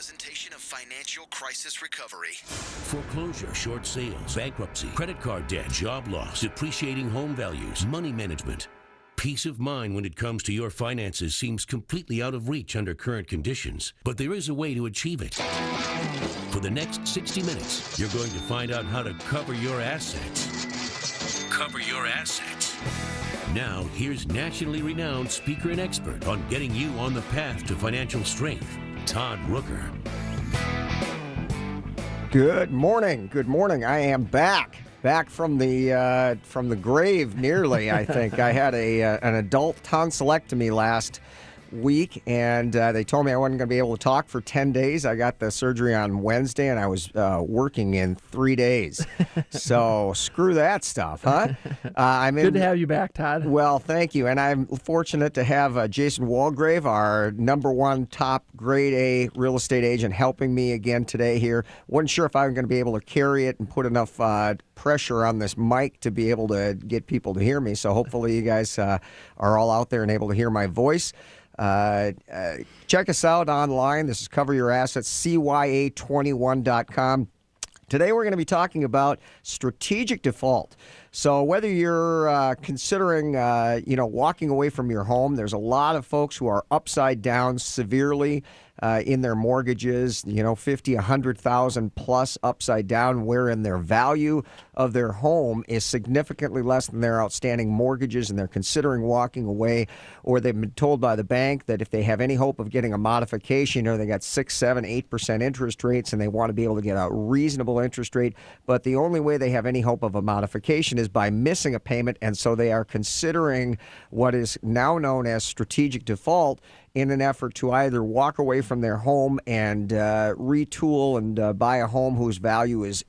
presentation of Financial Crisis Recovery. Foreclosure, short sales, bankruptcy, credit card debt, job loss, depreciating home values, money management. Peace of mind when it comes to your finances seems completely out of reach under current conditions, but there is a way to achieve it. For the next 60 minutes, you're going to find out how to cover your assets. Cover your assets. Now, here's nationally renowned speaker and expert on getting you on the path to financial strength, Todd Rooker. Good morning. Good morning. I am back from the grave nearly. I think I had an adult tonsillectomy last week, and they told me I wasn't going to be able to talk for 10 days. I got the surgery on Wednesday, and I was working in 3 days. So screw that stuff, huh? Good to have you back, Todd. Well, thank you. And I'm fortunate to have Jason Walgrave, our #1 top grade A real estate agent, helping me again today here. Wasn't sure if I was going to be able to carry it and put enough pressure on this mic to be able to get people to hear me. So hopefully you guys are all out there and able to hear my voice. Check us out online. This is Cover Your Assets, CYA21.com. Today we're going to be talking about strategic default. So whether you're considering, walking away from your home, there's a lot of folks who are upside down severely in their mortgages, 50, 100,000 plus upside down, wherein their value of their home is significantly less than their outstanding mortgages, and they're considering walking away, or they've been told by the bank that if they have any hope of getting a modification, they got 6, 7, 8% interest rates, and they want to be able to get a reasonable interest rate, but the only way they have any hope of a modification is by missing a payment, and so they are considering what is now known as strategic default in an effort to either walk away from their home and retool and buy a home whose value is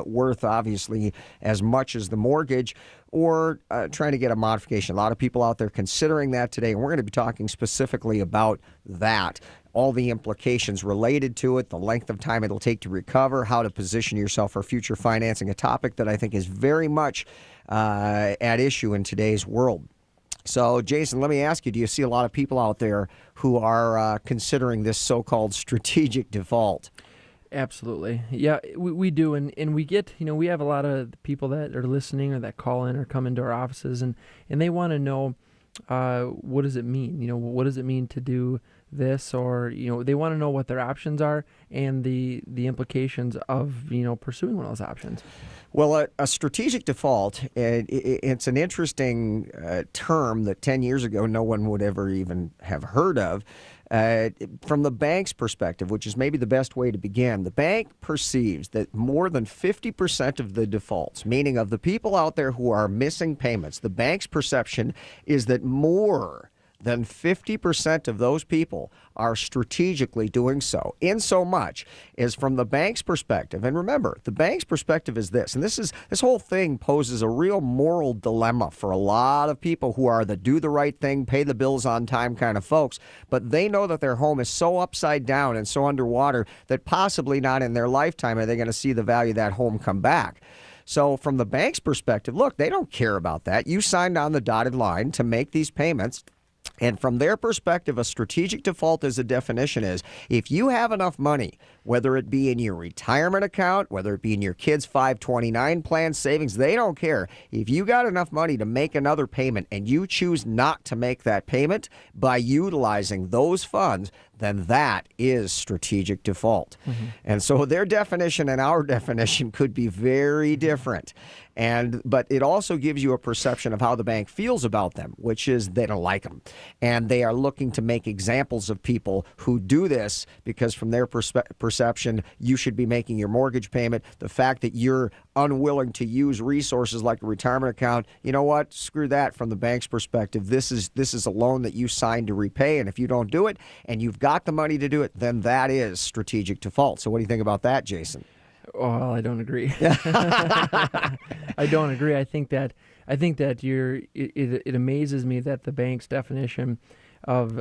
worth obviously as much as the mortgage, or trying to get a modification. A lot of people out there considering that today, and we're going to be talking specifically about that, all the implications related to it, the length of time it'll take to recover, how to position yourself for future financing, a topic that I think is very much at issue in today's world. So, Jason, let me ask you, do you see a lot of people out there who are considering this so-called strategic default? Absolutely. Yeah, we do. And we get, we have a lot of people that are listening or that call in or come into our offices, and they want to know, what does it mean? What does it mean to do this? Or, they want to know what their options are and the implications of, pursuing one of those options. Well, a strategic default, it's an interesting term that 10 years ago no one would ever even have heard of. From the bank's perspective, which is maybe the best way to begin, the bank perceives that more than 50% of the defaults, meaning of the people out there who are missing payments, the bank's perception is that more than 50% of those people are strategically doing so, in so much as from the bank's perspective. And remember, the bank's perspective is this, and this whole thing poses a real moral dilemma for a lot of people who are the do the right thing, pay the bills on time kind of folks, but they know that their home is so upside down and so underwater that possibly not in their lifetime are they going to see the value of that home come back. So from the bank's perspective, look, they don't care about that. You signed on the dotted line to make these payments. And from their perspective, a strategic default as a definition is if you have enough money, whether it be in your retirement account, whether it be in your kids' 529 plan savings, they don't care. If you got enough money to make another payment and you choose not to make that payment by utilizing those funds, then that is strategic default. Mm-hmm. And so their definition and our definition could be very different. But it also gives you a perception of how the bank feels about them, which is they don't like them. And they are looking to make examples of people who do this because from their perception, you should be making your mortgage payment. The fact that you're unwilling to use resources like a retirement account, you know what? Screw that from the bank's perspective. This is a loan that you signed to repay, and if you don't do it and you've got the money to do it, then that is strategic default. So what do you think about that, Jason? Well, I don't agree. I don't agree. I think that it amazes me that the bank's definition of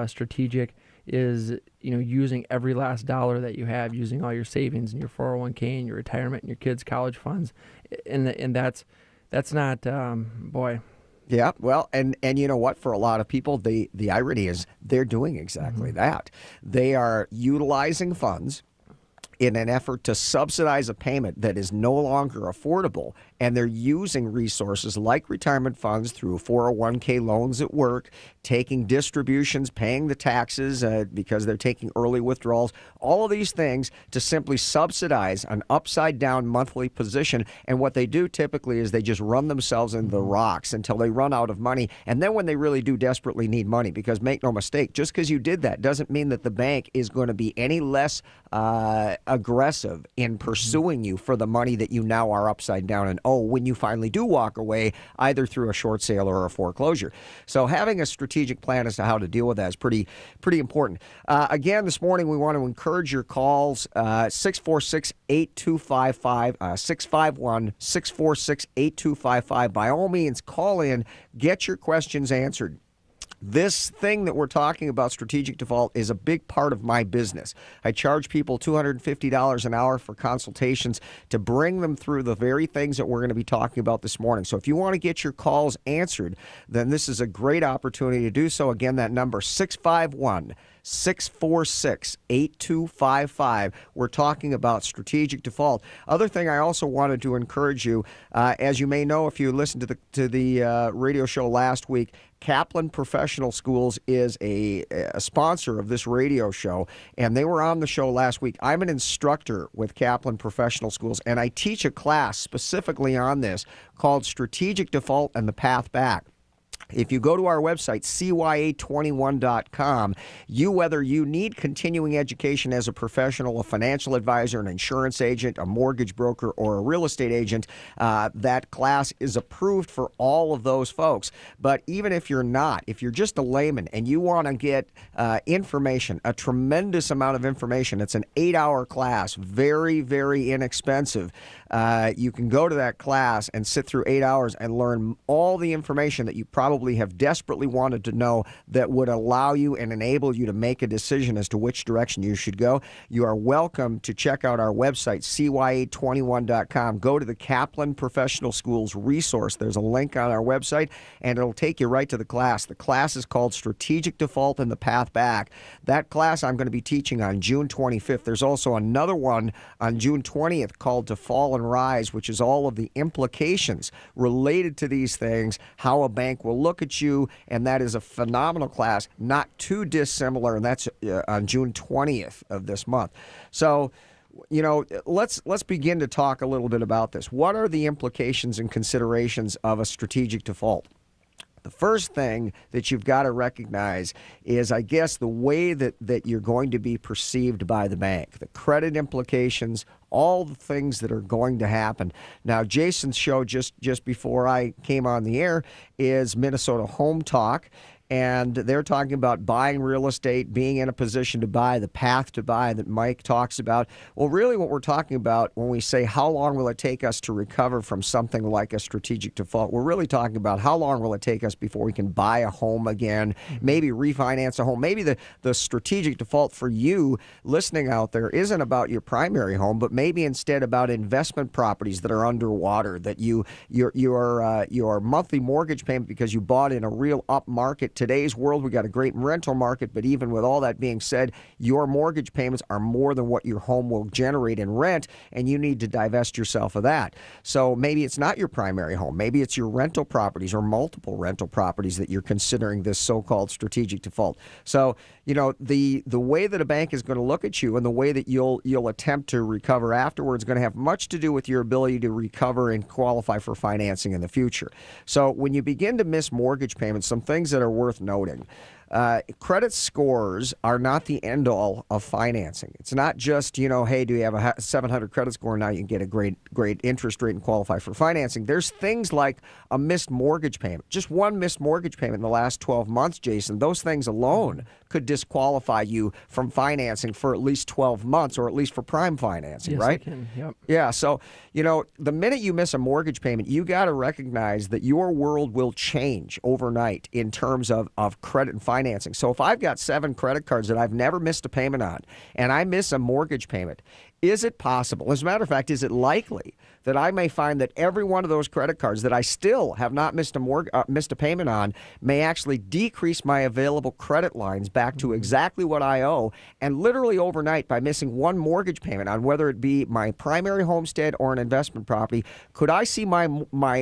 strategic is using every last dollar that you have, using all your savings and your 401k and your retirement and your kids' college funds, and that's not Yeah, well, and you know what? For a lot of people, the irony is they're doing exactly that. They are utilizing funds in an effort to subsidize a payment that is no longer affordable, and they're using resources like retirement funds through 401k loans at work, taking distributions, paying the taxes because they're taking early withdrawals, all of these things to simply subsidize an upside down monthly position. And what they do typically is they just run themselves into the rocks until they run out of money. And then when they really do desperately need money, because make no mistake, just because you did that doesn't mean that the bank is going to be any less aggressive in pursuing you for the money that you now are upside down and owe when you finally do walk away, either through a short sale or a foreclosure. So having a strategic plan as to how to deal with that is pretty important. Again, this morning we want to encourage your calls, 646-8255, 651-646-8255. By all means, call in, get your questions answered. This thing that we're talking about, strategic default, is a big part of my business. I charge people $250 an hour for consultations to bring them through the very things that we're going to be talking about this morning. So if you want to get your calls answered, then this is a great opportunity to do so. Again, that number, 651-646-8255. We're talking about strategic default. Other thing I also wanted to encourage you, as you may know if you listened to the radio show last week, Kaplan Professional Schools is a sponsor of this radio show, and they were on the show last week. I'm an instructor with Kaplan Professional Schools, and I teach a class specifically on this called Strategic Default and the Path Back. If you go to our website, cya21.com, whether you need continuing education as a professional, a financial advisor, an insurance agent, a mortgage broker, or a real estate agent, that class is approved for all of those folks. But even if you're not, if you're just a layman and you want to get information, a tremendous amount of information, it's an 8-hour class, very, very inexpensive. You can go to that class and sit through 8 hours and learn all the information that you probably have desperately wanted to know that would allow you and enable you to make a decision as to which direction you should go. You are welcome to check out our website, cya21.com. Go to the Kaplan Professional Schools resource. There's a link on our website, and it'll take you right to the class. The class is called Strategic Default and the Path Back. That class I'm going to be teaching on June 25th. There's also another one on June 20th called To Fall and Rise, which is all of the implications related to these things, how a bank will look at you, and that is a phenomenal class, not too dissimilar, and that's on June 20th of this month. So, you know, let's begin to talk a little bit about this. What are the implications and considerations of a strategic default? The first thing that you've got to recognize is, I guess, the way that you're going to be perceived by the bank, the credit implications, all the things that are going to happen. Now, Jason's show just before I came on the air is Minnesota Home Talk, and they're talking about buying real estate, being in a position to buy, the path to buy that Mike talks about. Well, really what we're talking about when we say how long will it take us to recover from something like a strategic default, we're really talking about how long will it take us before we can buy a home again, maybe refinance a home. Maybe the strategic default for you listening out there isn't about your primary home, but maybe instead about investment properties that are underwater, that your monthly mortgage payment, because you bought in a real up market. Today's world, we got a great rental market, but even with all that being said, your mortgage payments are more than what your home will generate in rent, and you need to divest yourself of that. So maybe it's not your primary home. Maybe it's your rental properties or multiple rental properties that you're considering this so-called strategic default. So, you know, the way that a bank is going to look at you and the way that you'll attempt to recover afterwards is going to have much to do with your ability to recover and qualify for financing in the future. So when you begin to miss mortgage payments, some things that are worth noting. Credit scores are not the end-all of financing. It's not just, you know, hey, do you have a 700 credit score? Now you can get a great interest rate and qualify for financing. There's things like a missed mortgage payment. Just one missed mortgage payment in the last 12 months, Jason, those things alone could disqualify you from financing for at least 12 months, or at least for prime financing, yes, right? It can. Yep. Yeah, so, you know, the minute you miss a mortgage payment, you got to recognize that your world will change overnight in terms of credit and financing. So if I've got 7 credit cards that I've never missed a payment on, and I miss a mortgage payment, Is it possible? As a matter of fact, is it likely that I may find that every one of those credit cards that I still have not missed a payment on may actually decrease my available credit lines back to exactly what I owe, and literally overnight, by missing one mortgage payment on whether it be my primary homestead or an investment property, could I see my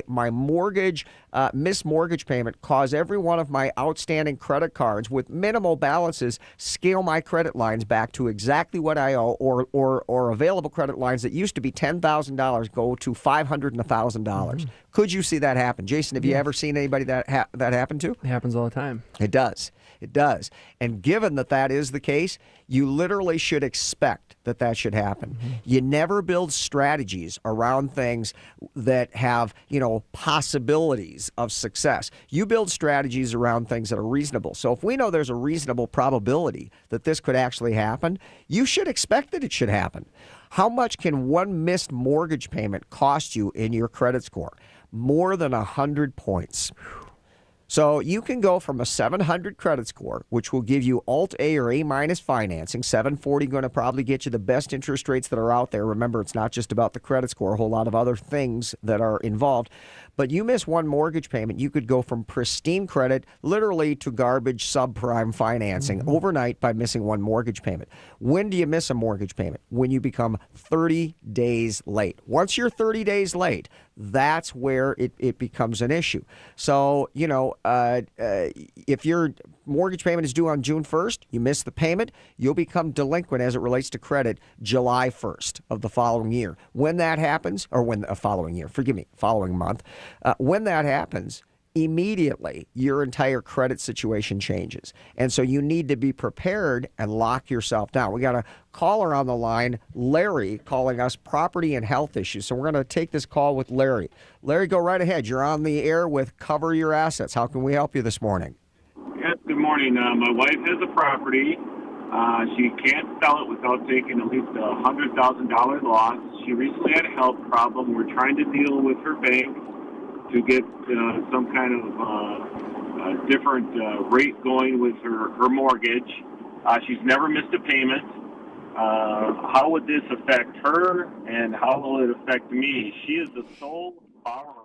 mortgage missed mortgage payment cause every one of my outstanding credit cards with minimal balances scale my credit lines back to exactly what I owe, or available credit lines that used to be $10,000 go to $500 and $1,000. Could you see that happen? Jason, have you ever seen anybody that happen to? It happens all the time. It does. It does. And given that that is the case, you literally should expect that that should happen. You never build strategies around things that have, possibilities of success. You build strategies around things that are reasonable. So if we know there's a reasonable probability that this could actually happen, you should expect that it should happen. How much can one missed mortgage payment cost you in your credit score? More than 100 points. So you can go from a 700 credit score, which will give you Alt A or A minus financing, 740 going to probably get you the best interest rates that are out there. Remember, it's not just about the credit score, a whole lot of other things that are involved. But you miss one mortgage payment, you could go from pristine credit literally to garbage subprime financing overnight by missing one mortgage payment. When do you miss a mortgage payment? When you become 30 days late. Once you're 30 days late, that's where it becomes an issue. So, if your mortgage payment is due on June 1st, you miss the payment, you'll become delinquent as it relates to credit July 1st of the following year. When that happens, or following month, when that happens, immediately your entire credit situation changes. And so you need to be prepared and lock yourself down. We got a caller on the line, Larry, calling us property and health issues. So we're going to take this call with Larry. Larry, go right ahead. You're on the air with Cover Your Assets. How can we help you this morning? Yes, good morning. My wife has a property. She can't sell it without taking at least a $100,000 loss. She recently had a health problem. We're trying to deal with her bank to get some kind of different rate going with her mortgage. She's never missed a payment. How would this affect her, and how will it affect me? She is the sole borrower.